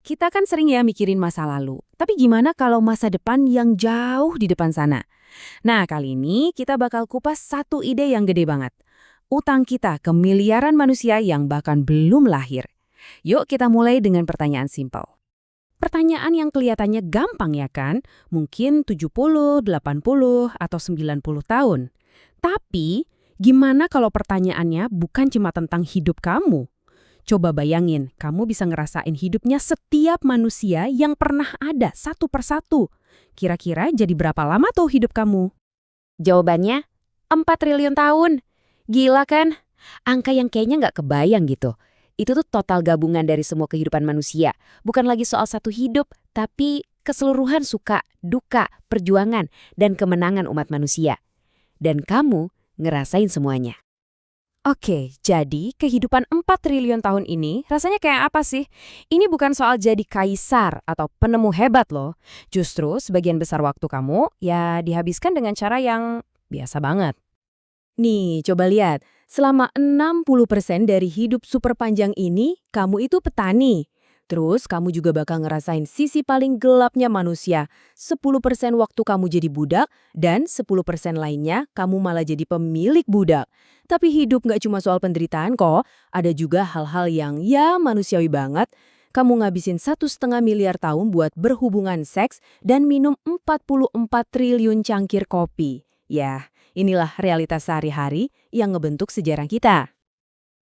Kita kan sering ya mikirin masa lalu, tapi gimana kalau masa depan yang jauh di depan sana? Nah, kali ini kita bakal kupas satu ide yang gede banget. Utang kita ke miliaran manusia yang bahkan belum lahir. Yuk kita mulai dengan pertanyaan simpel. Pertanyaan yang kelihatannya gampang ya kan? Mungkin 70, 80, atau 90 tahun. Tapi, gimana kalau pertanyaannya bukan cuma tentang hidup kamu? Coba bayangin, kamu bisa ngerasain hidupnya setiap manusia yang pernah ada satu persatu. Kira-kira jadi berapa lama tuh hidup kamu? Jawabannya, 4 triliun tahun. Gila kan? Angka yang kayaknya nggak kebayang gitu. Itu tuh total gabungan dari semua kehidupan manusia. Bukan lagi soal satu hidup, tapi keseluruhan suka, duka, perjuangan, dan kemenangan umat manusia. Dan kamu ngerasain semuanya. Oke, jadi kehidupan 4 triliun tahun ini rasanya kayak apa sih? Ini bukan soal jadi kaisar atau penemu hebat loh. Justru sebagian besar waktu kamu ya dihabiskan dengan cara yang biasa banget. Nih, coba lihat. Selama 60% dari hidup super panjang ini, kamu itu petani. Terus kamu juga bakal ngerasain sisi paling gelapnya manusia. 10% waktu kamu jadi budak, dan 10% lainnya kamu malah jadi pemilik budak. Tapi hidup nggak cuma soal penderitaan kok, ada juga hal-hal yang ya manusiawi banget. Kamu ngabisin 1,5 miliar tahun buat berhubungan seks dan minum 44 triliun cangkir kopi. Ya, inilah realitas sehari-hari yang ngebentuk sejarah kita.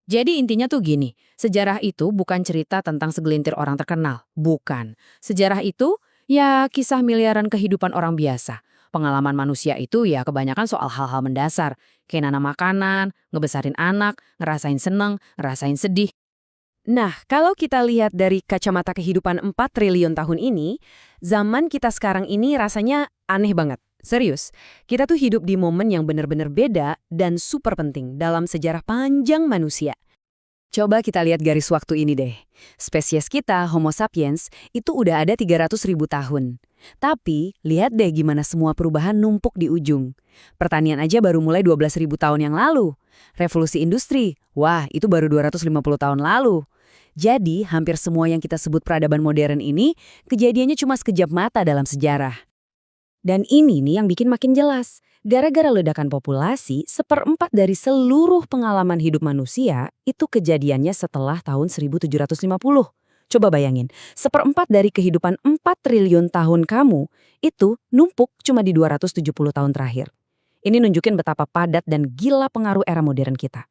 Jadi intinya tuh gini, sejarah itu bukan cerita tentang segelintir orang terkenal. Bukan. Sejarah itu ya kisah miliaran kehidupan orang biasa. Pengalaman manusia itu ya kebanyakan soal hal-hal mendasar. Kayak nanam makanan, ngebesarin anak, ngerasain seneng, ngerasain sedih. Nah, kalau kita lihat dari kacamata kehidupan 4 triliun tahun ini, zaman kita sekarang ini rasanya aneh banget. Serius, kita tuh hidup di momen yang benar-benar beda dan super penting dalam sejarah panjang manusia. Coba kita lihat garis waktu ini deh. Spesies kita, Homo sapiens, itu udah ada 300.000 tahun. Tapi, lihat deh gimana semua perubahan numpuk di ujung. Pertanian aja baru mulai 12.000 tahun yang lalu. Revolusi industri, wah itu baru 250 tahun lalu. Jadi, hampir semua yang kita sebut peradaban modern ini, kejadiannya cuma sekejap mata dalam sejarah. Dan ini nih yang bikin makin jelas. Gara-gara ledakan populasi, 1/4 dari seluruh pengalaman hidup manusia itu kejadiannya setelah tahun 1750. Coba bayangin, 1/4 dari kehidupan 4 triliun tahun kamu itu numpuk cuma di 270 tahun terakhir. Ini nunjukin betapa padat dan gila pengaruh era modern kita.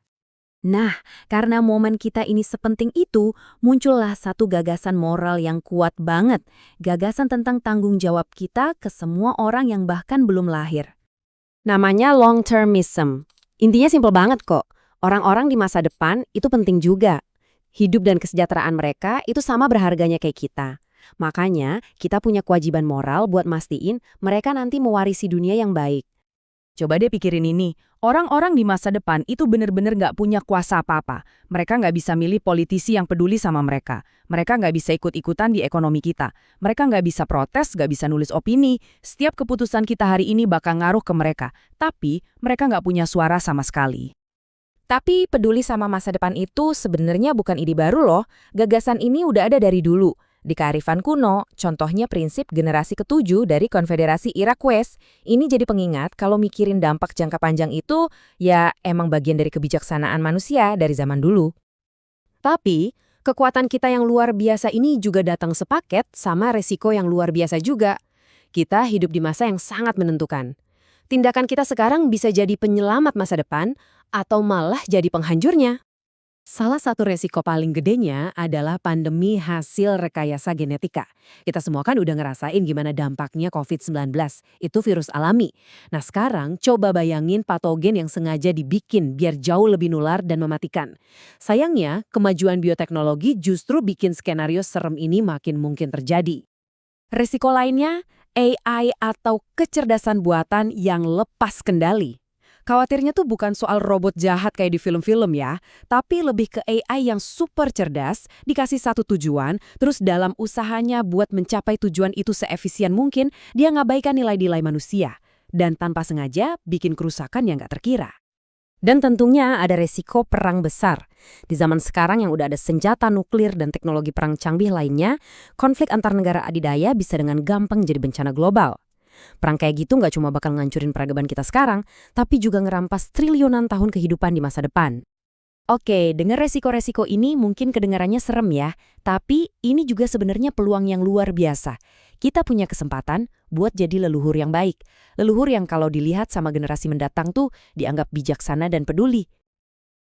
Nah, karena momen kita ini sepenting itu, muncullah satu gagasan moral yang kuat banget. Gagasan tentang tanggung jawab kita ke semua orang yang bahkan belum lahir. Namanya long-termism. Intinya simpel banget kok. Orang-orang di masa depan itu penting juga. Hidup dan kesejahteraan mereka itu sama berharganya kayak kita. Makanya, kita punya kewajiban moral buat mastiin mereka nanti mewarisi dunia yang baik. Coba deh pikirin ini, orang-orang di masa depan itu bener-bener nggak punya kuasa apa-apa. Mereka nggak bisa milih politisi yang peduli sama mereka. Mereka nggak bisa ikut-ikutan di ekonomi kita. Mereka nggak bisa protes, nggak bisa nulis opini. Setiap keputusan kita hari ini bakal ngaruh ke mereka. Tapi, mereka nggak punya suara sama sekali. Tapi peduli sama masa depan itu sebenarnya bukan ide baru loh. Gagasan ini udah ada dari dulu. Di kearifan kuno, contohnya prinsip generasi ketujuh dari Konfederasi Iroquois. Ini jadi pengingat kalau mikirin dampak jangka panjang itu ya emang bagian dari kebijaksanaan manusia dari zaman dulu. Tapi, kekuatan kita yang luar biasa ini juga datang sepaket sama resiko yang luar biasa juga. Kita hidup di masa yang sangat menentukan. Tindakan kita sekarang bisa jadi penyelamat masa depan atau malah jadi penghancurnya. Salah satu resiko paling gedenya adalah pandemi hasil rekayasa genetika. Kita semua kan udah ngerasain gimana dampaknya COVID-19. Itu virus alami. Nah sekarang coba bayangin patogen yang sengaja dibikin biar jauh lebih nular dan mematikan. Sayangnya, kemajuan bioteknologi justru bikin skenario serem ini makin mungkin terjadi. Resiko lainnya, AI atau kecerdasan buatan yang lepas kendali. Khawatirnya tuh bukan soal robot jahat kayak di film-film ya, tapi lebih ke AI yang super cerdas, dikasih satu tujuan, terus dalam usahanya buat mencapai tujuan itu seefisien mungkin, dia ngabaikan nilai-nilai manusia. Dan tanpa sengaja bikin kerusakan yang nggak terkira. Dan tentunya ada resiko perang besar. Di zaman sekarang yang udah ada senjata nuklir dan teknologi perang canggih lainnya, konflik antar negara adidaya bisa dengan gampang jadi bencana global. Perang kayak gitu nggak cuma bakal ngancurin peradaban kita sekarang, tapi juga ngerampas triliunan tahun kehidupan di masa depan. Oke, dengar resiko-resiko ini mungkin kedengarannya serem ya, tapi ini juga sebenarnya peluang yang luar biasa. Kita punya kesempatan buat jadi leluhur yang baik. Leluhur yang kalau dilihat sama generasi mendatang tuh dianggap bijaksana dan peduli.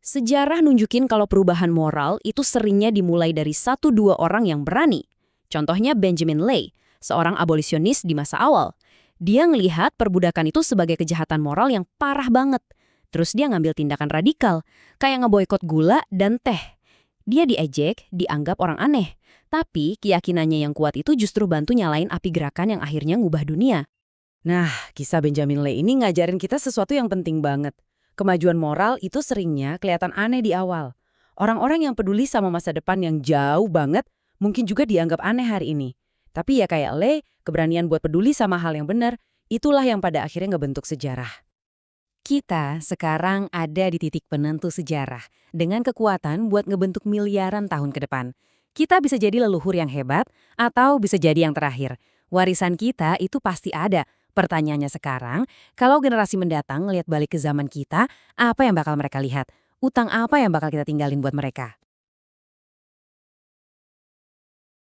Sejarah nunjukin kalau perubahan moral itu seringnya dimulai dari satu dua orang yang berani. Contohnya Benjamin Lay, seorang abolisionis di masa awal. Dia ngelihat perbudakan itu sebagai kejahatan moral yang parah banget. Terus dia ngambil tindakan radikal, kayak ngeboikot gula dan teh. Dia diejek, dianggap orang aneh. Tapi keyakinannya yang kuat itu justru bantu nyalain api gerakan yang akhirnya ngubah dunia. Nah, kisah Benjamin Lay ini ngajarin kita sesuatu yang penting banget. Kemajuan moral itu seringnya kelihatan aneh di awal. Orang-orang yang peduli sama masa depan yang jauh banget mungkin juga dianggap aneh hari ini. Tapi ya kayak Lay, keberanian buat peduli sama hal yang benar, itulah yang pada akhirnya ngebentuk sejarah. Kita sekarang ada di titik penentu sejarah, dengan kekuatan buat ngebentuk miliaran tahun ke depan. Kita bisa jadi leluhur yang hebat, atau bisa jadi yang terakhir. Warisan kita itu pasti ada. Pertanyaannya sekarang, kalau generasi mendatang ngelihat balik ke zaman kita, apa yang bakal mereka lihat? Utang apa yang bakal kita tinggalin buat mereka?